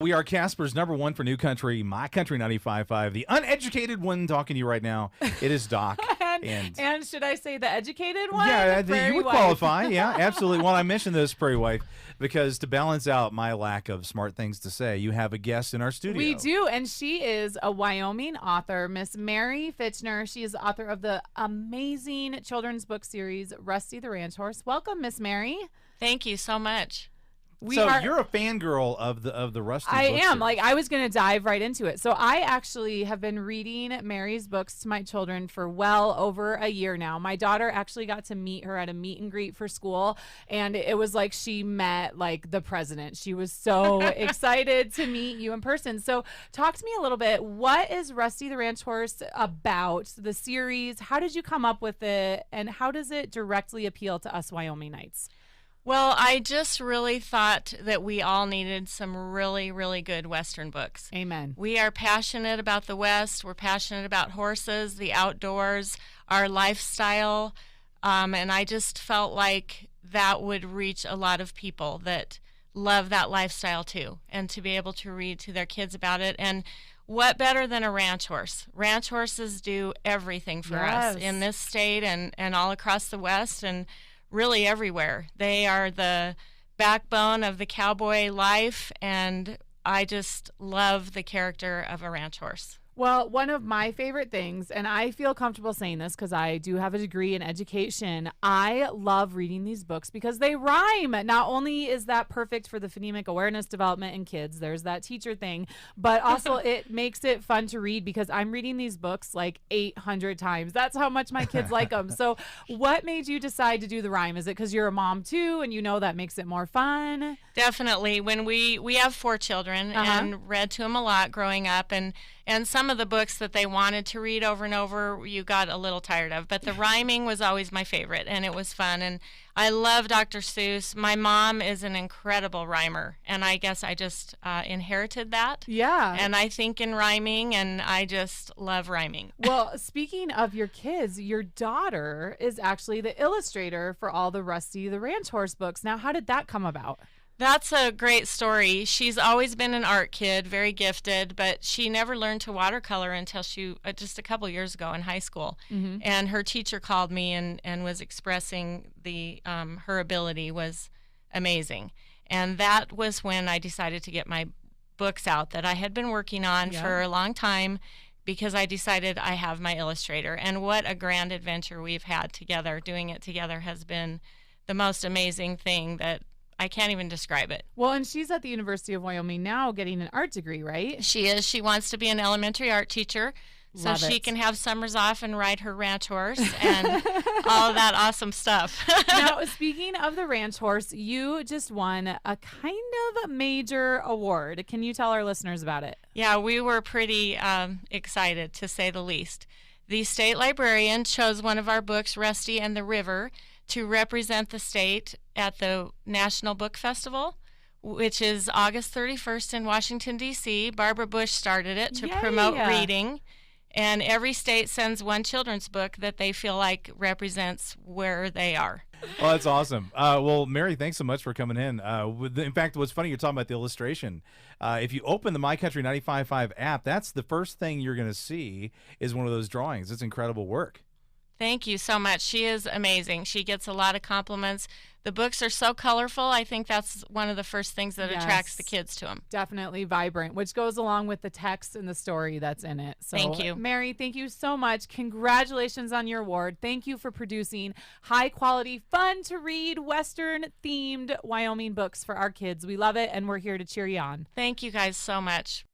We are Casper's #1 for New Country, My Country 95.5. The uneducated one talking to you right now, it is Doc. and should I say the educated one? Yeah, you would Wife. qualify. Yeah, absolutely. Well, I mentioned this, Prairie Wife, because to balance out my lack of smart things to say, you have a guest in our studio. We do, and she is a Wyoming author, Miss Mary Fitchner. She is the author of the amazing children's book series, Rusty the Ranch Horse. Welcome, Miss Mary. Thank you so much. You're a fangirl of the Rusty I book am. series. Like, I was going to dive right into it. So I actually have been reading Mary's books to my children for well over a year now. My daughter actually got to meet her at a meet and greet for school, and it was like she met like the president. She was so excited to meet you in person. So talk to me a little bit. What is Rusty the Ranch Horse about, the series? How did you come up with it, and how does it directly appeal to us Wyomingites? Well, I just really thought that we all needed some really, really good Western books. Amen. We are passionate about the West. We're passionate about horses, the outdoors, our lifestyle. And I just felt like that would reach a lot of people that love that lifestyle too, and to be able to read to their kids about it. And what better than a ranch horse? Ranch horses do everything for us in this state and all across the West, and really everywhere. They are the backbone of the cowboy life, and I just love the character of a ranch horse. Well, one of my favorite things, and I feel comfortable saying this because I do have a degree in education, I love reading these books because they rhyme. Not only is that perfect for the phonemic awareness development in kids, there's that teacher thing, but also it makes it fun to read because I'm reading these books like 800 times. That's how much my kids like them. So what made you decide to do the rhyme? Is it because you're a mom too, and you know that makes it more fun? Definitely. When we have 4 children and read to them a lot growing up, and some of the books that they wanted to read over and over, you got a little tired of. But the rhyming was always my favorite, and it was fun. And I love Dr. Seuss. My mom is an incredible rhymer, and I guess I just inherited that. Yeah. And I think in rhyming, and I just love rhyming. Well, speaking of your kids, your daughter is actually the illustrator for all the Rusty the Ranch Horse books. Now, how did that come about? That's a great story. She's always been an art kid, very gifted, but she never learned to watercolor until she just a couple years ago in high school. Mm-hmm. And her teacher called me and was expressing the her ability was amazing. And that was when I decided to get my books out that I had been working on for a long time, because I decided I have my illustrator. And what a grand adventure we've had together. Doing it together has been the most amazing thing that I can't even describe it. Well, and she's at the University of Wyoming now getting an art degree, right? She is. She wants to be an elementary art teacher so she can have summers off and ride her ranch horse and all of that awesome stuff. Now, speaking of the ranch horse, you just won a kind of major award. Can you tell our listeners about it? Yeah, we were pretty excited, to say the least. The state librarian chose one of our books, Rusty and the River, to represent the state at the National Book Festival, which is August 31st in Washington, D.C. Barbara Bush started it to promote reading, and every state sends one children's book that they feel like represents where they are. Well, that's awesome. Well, Mary, thanks so much for coming in. In fact, what's funny, you're talking about the illustration. If you open the My Country 95.5 app, that's the first thing you're going to see is one of those drawings. It's incredible work. Thank you so much. She is amazing. She gets a lot of compliments. The books are so colorful. I think that's one of the first things that attracts the kids to them. Definitely vibrant, which goes along with the text and the story that's in it. So, thank you. Mary, thank you so much. Congratulations on your award. Thank you for producing high-quality, fun-to-read, Western-themed Wyoming books for our kids. We love it, and we're here to cheer you on. Thank you guys so much.